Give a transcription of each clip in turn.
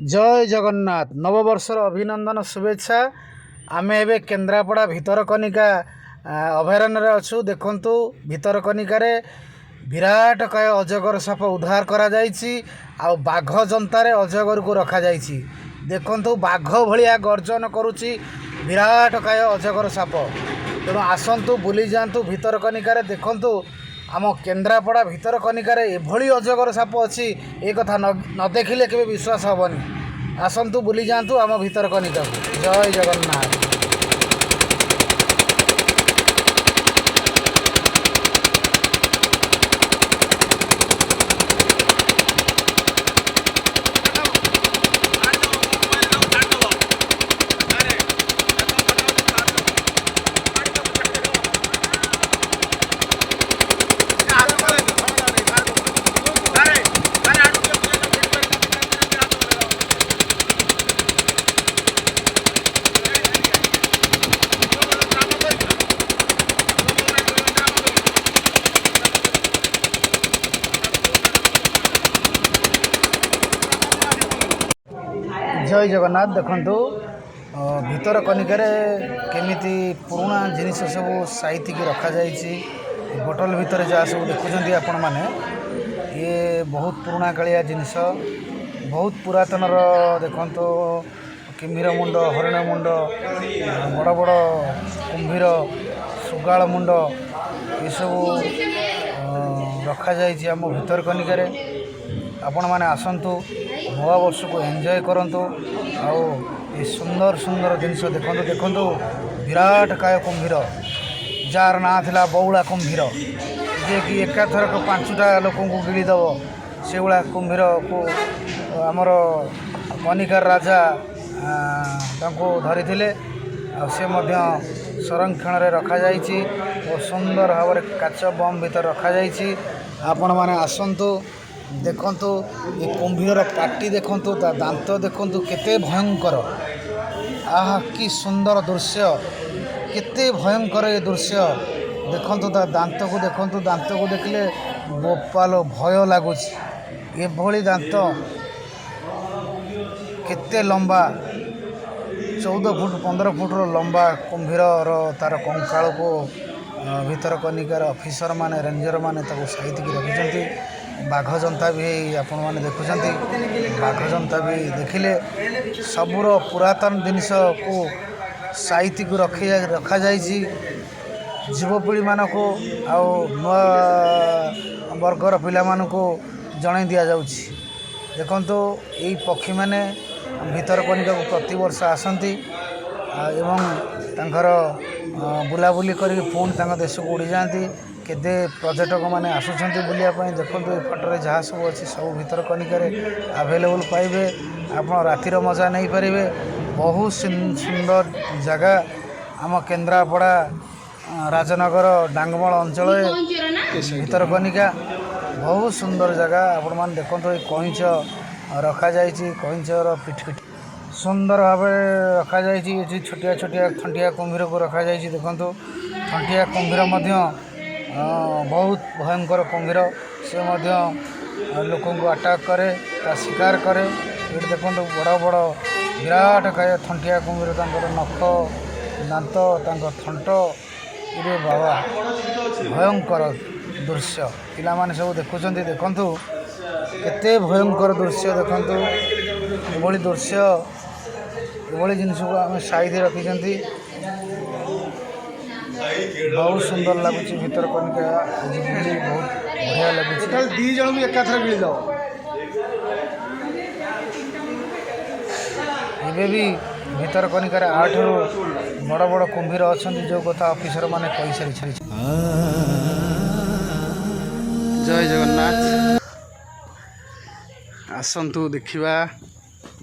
जय जगन्नाथ नववर्षर अभिनंदन शुभेच्छा। आमे एबे केन्द्रापड़ा भितरकनिका अभयारण्य अच्छु। देखंतु भितरकनिकार विराट काय अजगर साप उद्धार करा जायछि आ बाघ जंतारे अजगर को रखा जायछि। देखंतु बाघ भलिया गर्जन करुछि विराट काय अजगर साप। तेणु आसंतु बुली जातु भितरकनिकार देखंतु आम केन्द्रापड़ा भितरकनिकार एभली अजगर साप अच्छी ए कथा न देखिले केबे विश्वास हेबनी। आसंतु बुली जातु आम भितरकनिका। जय जगन्नाथ। जय जगन्नाथ। देखंतु भितरकनिकार केमिति पुराना जिनिस सब साइतिक रखा जाइछि। बोतल भितर जहाँ सब देखुछंती आपण माने ये बहुत पुराना कालिया जिनिस, बहुत पुरातनर। देखंतु किम्भीर मुंड, हरिण मुंड, बड़ बड़ कुम्भीर, सुगाल मुंड ये सब रखा जाइछि आम भितरकनिकार। आपण माने आसंतु नवा वर्ष को एंजॉय करंतु। आउ ये सुंदर सुंदर जिनस देखंतु। देखंतु विराट काय कुम्भीर जार ना थिला बौला कुम्भीर, जे कि एकाथरक 5टा लोक को गिळीदेव से भाया कुम्भीर को आमर कनिकार राजा तांको धरिथिले। आ से मध्य संरक्षण रे रखा जाइछि और सुंदर भाव काच बम भीतर रखा जाइछि। आपण माने आसंतु देखंतु ये कुम्भीर पाटी देखंतु, ता दांत देखंतु केते भयंकर। आहा कि सुंदर दृश्य, केते भयंकर ये दृश्य। देखंतु ता दांत को देखंतु, दांत को देखले बोपालो भय लागुछि। ये भली दांत केते लंबा, 14 फुट 15 फुट लंबा कुम्भीर तार कंकाल को भितरकनिकार ऑफिसर माने, रेंजर माने ताको साइतिक रखिछंती। बाघ जंता भी आपण मैंने देखुंत। बाघ जंता भी देखिले सबूर पुरातन जिनिस को साइतिक रखा जाइछि। जीवपीढ़ी मान को आउ नुआ वर्गर पिला मान को जणाई दिया जाउछि। देखंतु यही पक्षी माने भितरकनिका को प्रति वर्ष आसंती एवं तांकर बुलाबुली करके पुणी तांका देश को उड़ी जाती। केते पर्यटक माने आसुछंती बुलिया पई। देखंतु ए फटरे जहाँ सब अच्छी सब भितरकनिकार अवेलेबल पाइबे। आपण रातिर मजा नहीं पारिबे। बहुत सुंदर जगह आम केन्द्रापड़ा राजनगर डांगमल अंचल भितरकनिका बहुत सुंदर जगह। आपण मान देखंतु ए कइंच रखा जाइछि। कइंचर पिठ सुंदर भाव रखा जाइछि। ये छोटिया छोटिया थंटिया कुम्भीर को रखा जाइछि। देखंतु थंटिया कुम्भीर मध्य बहुत भयंकर कुम्भीर, से लोक को अटैक करे, ता शिकार करे। ये देखो बड़ बड़ विराट काय थंटिया कुम्भीर, नख दांत थंट, ये बाबा भयंकर दृश्य। पिला माने सब देखुं। देखंतु केते भयंकर दृश्य। देखंतु एभली दृश्य, एभली जिनिस को आम साइज रखिछंती। बहुत सुंदर लगुच भितरकनिका, बहुत बढ़िया लगुच। 2 जन भी एकाथर गिली दो। एबे भी भितरकनिकार 8 रु बड़ बड़ कुम्भीर अच्छा जो कथा ऑफिसर माने कही सारी छे। जय जगन्नाथ। आसंतु देखिबा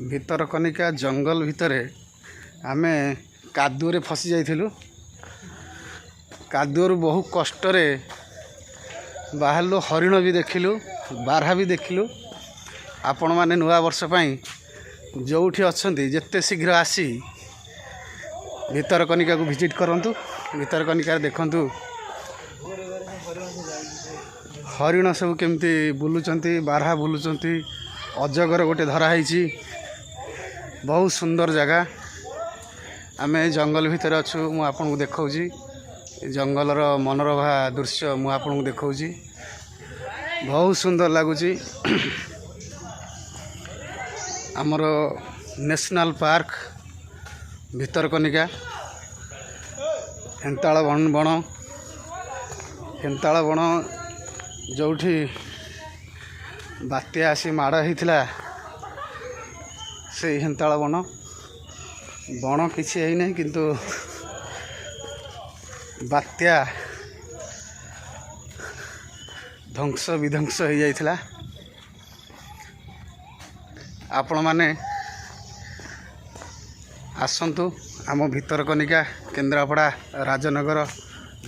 भितरकनिका जंगल भितरे आमे कादुरे फसी जाइथिलु। कादुअरु बहु कष्टरे बाहरलु। हरिण भी देखिलु, बारहा भी देखिलु। आपण माने नुआ वर्ष पई जोठी अछंती जेते शीघ्र आसी भितरकनिका को विजिट करंतु। भितरकनिका देखंतु हरिण सब केमती बुलुचंती, बारहा बुलुचंती, अजगर गोटे धरा होईची। बहुत सुंदर जगह आम जंगल भितर अच्छु मु आपन को देखाऊँगी जंगलर मनोरभा दृश्य मु आपन को देखाऊँगी बहुत सुंदर लगुच आमर नेशनल पार्क भितरकनिका हेन्ताल बण हेन्ताल बण जोठी बात्या आसी माड़ होता से हेन्ताल बण किसी है नहीं किंतु बात्या ध्वंस विध्वंस हो जाइथिला आपण माने आसंतु आम भितरकनिका केन्द्रापड़ा राजनगर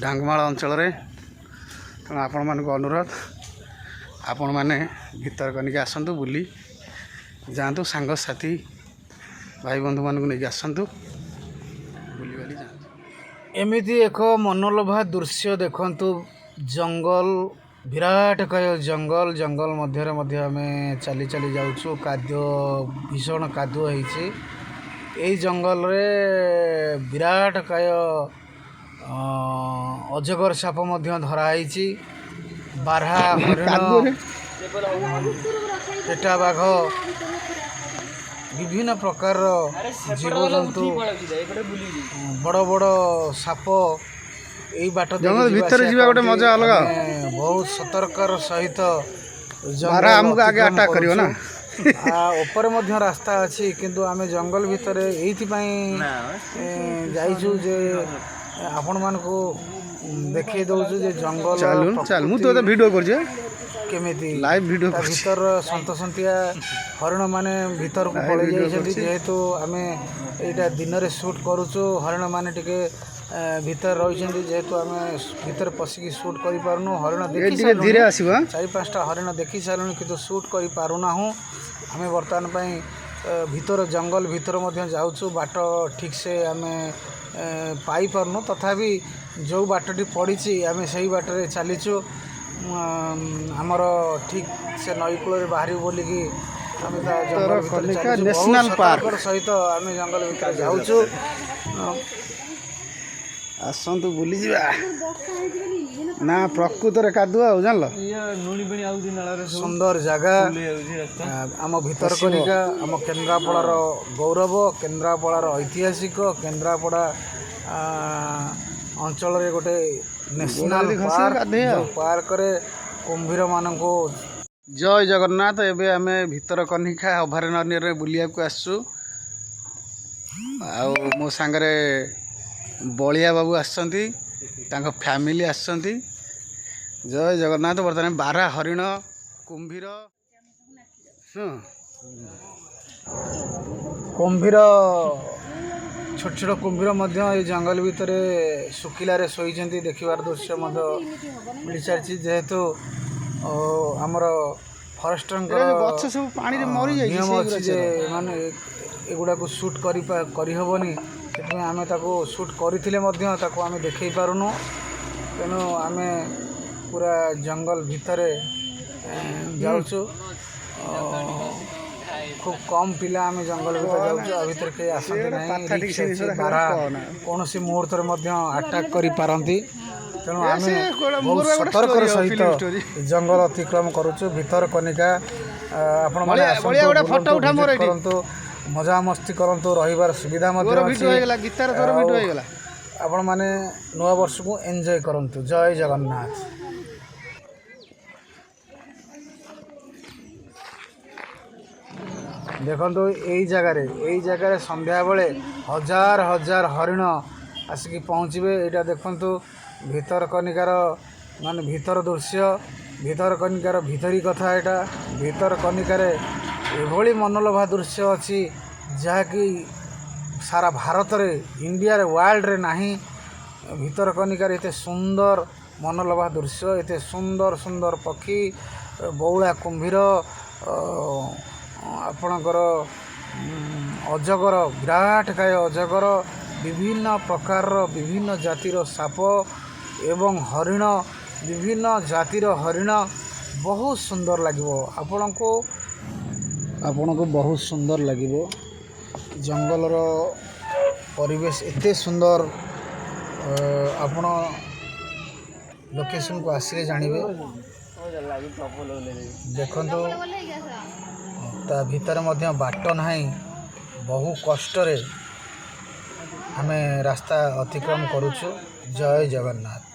डांगमाल अंचल तेणु आपण मान अनुरोध आपण मैंने भितरकनिका आसतु बुली जातु सांगसाथी भाई बंधु मानक नहीं आसतु बुली बाली जातु एमिति एक मनोलोभा दृश्य देखंतु जंगल विराट काय जंगल जंगल मध्य मध्य आम चली चली जाऊँ कादो भीषण कादुଅ ହେଇଛି এই जंगल रे विराट काय अजगर साप मध्य धरा ହେଇଛି बारहा हरिण पेटा बाघ विभिन्न प्रकार जीवजंतु बड़ बड़ साप यही बाट जंगल भीतर जीवा गोटे मजा अलग बहुत सतर्कर सहित आमको आगे अटैक करियो ना ऊपर मध्य रास्ता अच्छी किंतु आम जंगल भितर जाइछु जे आपण मान को देखे दउछु जे जंगल चल मु तो वीडियो कर केमिति लाइव वीडियो भीतर सन्तसंतिया हरिण माने भीतर को पड़े जाइछथि जेहेतु आमे एटा दिन रे शूट करूछु हरिण माने टिके भीतर रहिछथि जेहेतु आमे भीतर पसिकी शूट करि पारुनु हरिण देखि धीरे आसीबा 4-5टा हरिण देखि सारुनु किंतु शूट करि पारुना हूं आमे वर्तमान पई भीतर जंगल भीतर मध्य जाउछु बाट ठीक से आमे पाई पारुनु तथापि जो बाटटी पड़िछि आमे सही बाटरे चलीछु आमर ठीक से नईकूल बाहर बोलिकी आम नेशनल पार्क सहित आम जंगल भीतर जाऊँ आसतु बुली जा ना प्रकृत कादुआ जान सुंदर जगह आम भितरकनिका आम केन्द्रापड़ार गौरव केन्द्रापड़ार ऐतिहासिक केन्द्रापड़ा अंचल गोटे नेशनल पार्क रे कुंभीर मान को जय जगन्नाथ एबे आमे भितरकनिका अभयारण्य बुलिया को आसु आ मो सांगरे बलिया बाबू आसछंती तांको फैमिली आसछंती जय जगन्नाथ बर्तमान 12 हरिण कुंभीर कुंभीर छोट छोट कुंभीर मध्य ये जंगल भितर सुखिलारे शोइछंती देखिबार दृश्य मिल सारी जेहेतु आमर फरेस्टर नियम अच्छी जे माने एगुड़ा को शूट करहबनी से आम शूट करते आम देखे पारुनु तेणु आम पूरा जंगल भितर जाऊँ खूब कम पिला आम जंगल भीतर जाऊँ भीतर कहीं आसती ना कौन सी मुहूर्त अटैक करी पारंती तेणु आम बहुत सतर्कर सहित जंगल अतिक्रम करुचु भितरकनिका आपण माने करंतु मजा मस्ती करंतु रहिबार सुविधा आपण माने नवा वर्ष को एंजॉय करंतु जय जगन्नाथ। देखो यही जगार संध्या बेले हजार हजार हरिण आसिकी पहुँचे यहाँ देखु भितरकनिकार माने भीतर दृश्य भितरकनिकार भितरी कथा यहाँ भितरकनिकार एभली मनोलोभा दृश्य अच्छी जहाँकि सारा भारत रे इंडिया रे वर्ल्ड रे नाही भितरकनिकार एते सुंदर मनोलोभा दृश्य एते सुंदर सुंदर पक्षी बौला कुंभीर आपणकर अजगर विराट काय अजगर विभिन्न प्रकार विभिन्न जातिर साप एवं हरिण विभिन्न जातिर हरिण बहुत सुंदर लगिवो आपनको बहुत सुंदर लगिवो। ଜଙ୍ଗଲର ପରିବେଶ ଏତେ ସୁନ୍ଦର, ଆପଣ ଲୋକେସନକୁ ଆସିଲେ ଜାଣିବେ। ଦେଖନ୍ତୁ ତା ଭିତରେ ମଧ୍ୟ ବାଟ ନାହିଁ, ବହୁ କଷ୍ଟରେ ଆମେ ରାସ୍ତା ଅତିକ୍ରମ କରୁଛୁ। ଜୟ ଜଗନ୍ନାଥ।